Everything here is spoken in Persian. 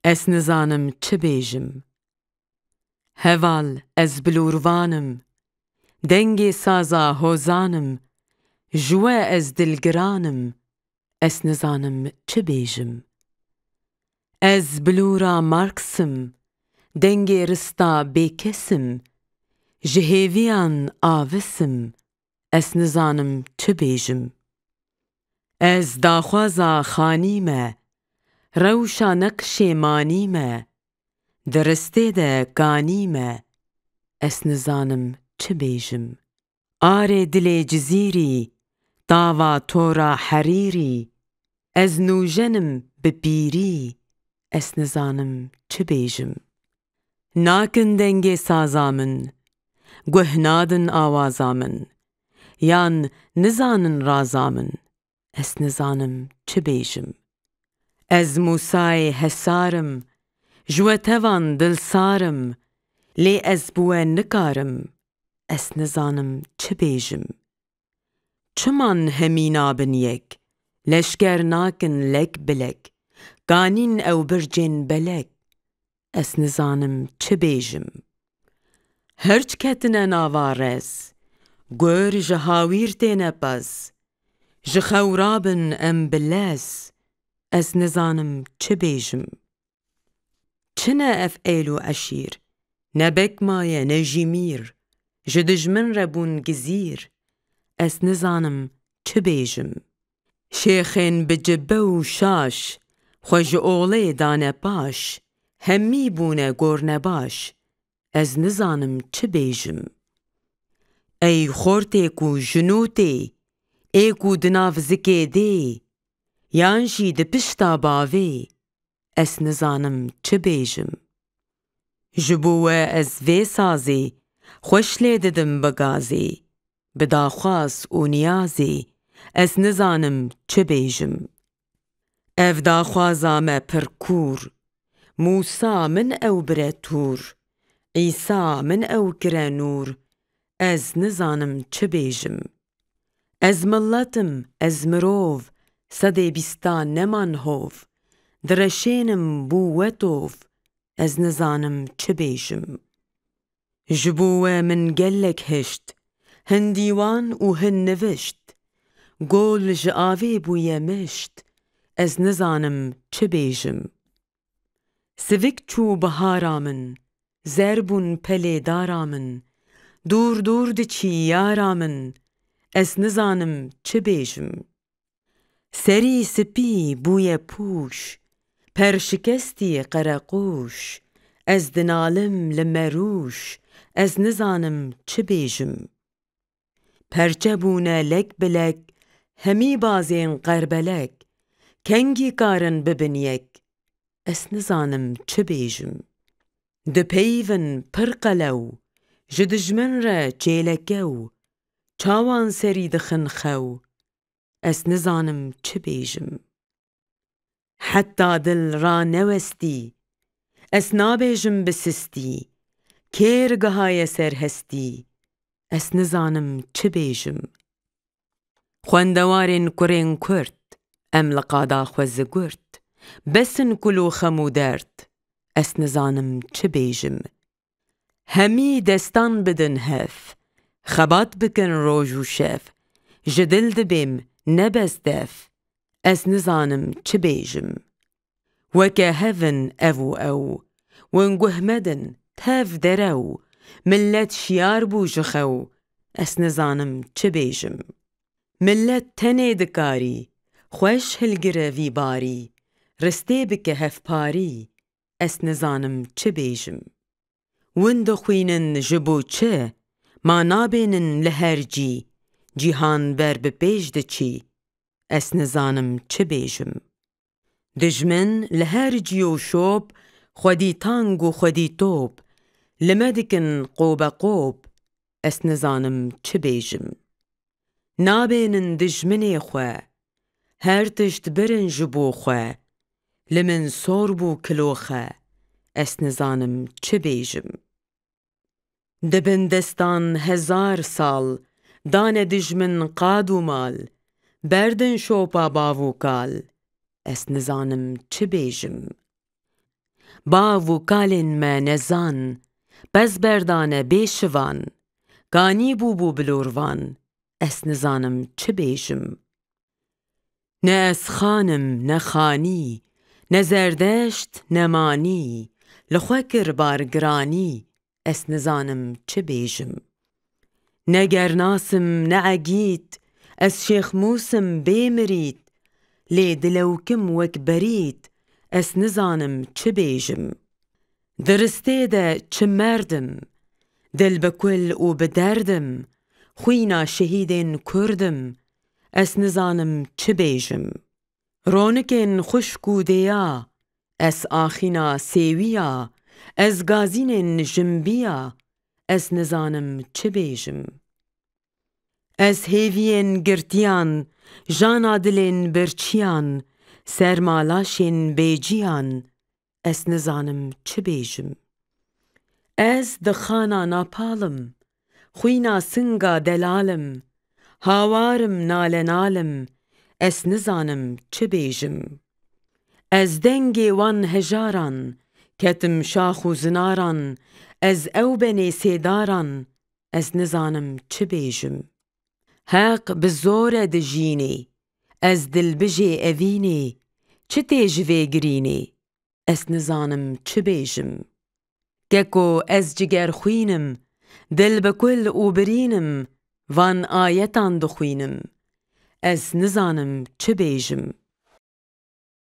اس نزانم چه بیجم. هوال از بلوروانم، دنگی سازا هوزانم، جوه از دلگرانم، اس نزانم چه بیجم. از بلورا مارکسم، دنگی رستا بیکسم، جهیویان آوسم، اس نزانم چه بیجم. از داخوازا خانیمه، روشا نقش مانیمه، درسته ده گانیمه، اس نزانم چه بیجم. آره دل جزیری، داوا تورا حریری، از نوجنم ببیری، اس نزانم چه بیجم. ناکن دنگ سازامن، گهنادن آوازامن، یان نزانن رازامن، اس نزانم چه بیجم. از موسای حسارم، جوتوان دل سارم، لی از بوه نکارم، اس نزانم چه بیجم. چمان همینا بن یک، لشگر ناکن لک بلک، گانین او برجین بلک، اس نزانم چه بیجم. هرچ کتنه ناوارز، گور جهاویر تینه پز، جخورابن ام بلز، از نزانم چه بیجم. چنه اف ایلو اشیر، نبک مایه نجیمیر، جدجمن ربون گزیر، از نزانم چه بیجم. شیخین بجبه و شاش، خوش اوله دانه باش، همی بونه گرنه باش، از نزانم چه بیجم. ای خورته کو جنوته، ای کو دناف زکه دی، یانشی ده پشتا باوی، اس نزانم چه بیجم. جبوه از وی سازی، خوش لیددم بگازی، بداخواست و نیازی، اس نزانم چه بیجم. اف داخوازامه پرکور، موسا من او بره تور، عیسا من او کره نور، از نزانم چه بیجم. از ملتم از مروف، سده بیستا نمان هوف، درشینم بو وطوف، از نزانم چه بیجم. جبوه من گلک هشت، هن دیوان و هن نوشت، گول جاوی بوی مشت، از نزانم چه بیجم. سوک چو بهارامن، زربون پلی دارامن، دور دور دچی یارامن، از نزانم چه بیجم. سری سپی بوی پوش، پرشکستی قرقوش، از دنالم لمروش، از نزانم چه بیجم. پرچه بونه لک بلک، همی بازین قربلک، کنگی کارن ببن یک، از نزانم چه بیجم. ده پیون پرقلو، جدجمن را جیلکو، چاوان سری دخن خو، از نزانم چه بیجم. حتی دل را نوستی، از نابیجم بسستی، کیرگهای سر هستی، از نزانم چه بیجم. خواندوارین کرین کرد، ام لقادا خوز گرد، بسن کلو خمو درد، از نزانم چه بیجم. همی دستان بدن هف، خبات بکن روج و شف، جدل دبیم نبز دف، از نزانم چه بیجم. وکه هفن او، ونگوه مدن تف درو، ملت شیار بو جخو، از نزانم چه بیجم. ملت تنه دکاری، خوش هلگره وی باری، رسته بکه هف پاری، از نزانم چه بیجم. وند خوینن جبو چه، ما نابینن لهرجی، جیهان بر بپیج دچی، از نزانم چه بیجم. دجمن لهرجی و شوب، خودی تانگ و خودی توب، لمدکن قوب قوب، از نزانم چه بیجم. نابینن دجمنی خواه، هر تشت برن جبو خواه، لمن سوربو کلو خواه، از نزانم چه بیجم. دبن دستان هزار سال، دان دجمن قاد و مال، بردن شوپا باو کال، از نزانم چه بیجم. باو و کالین ما نزان بز بردانه بیشوان گانی بو بلوروان اس نزانم چه بیجم نه از خانم نه خانی نه زردشت نه مانی لخوکر بارگرانی اس نزانم چه بیجم نه گرناسم نه عگید از شیخ موسم بیمرید لی دلوکم وک برید اس نزانم چه بیجم درسته ده چه مردم دل بکل و بدردم خوینا شهیدین کردم اس نزانم چه بیجم رونکین خشکو دیا اس آخینا سیویا از گازین جنبیا اس نزانم چه بیجم از هیوین گرتیان جانا دلین برچیان سرمالاشین بیجیان اس نزانم چه بیجم از دخانا ناپالم خوینا سنگا دلالم هاوارم نالنالم اس نزانم چه بیجم از دنگ وان هجاران کتم شاخ و زناران از او بنی سیداران از نزانم چه بیجم حق بزور دجینی از دل بجی اوینی چه تیجوی گرینی اس نزانم چه بیجم گکو از جگر خوینم دل بکل او برینم وان آیتان دخوینم از نزانم چه بیجم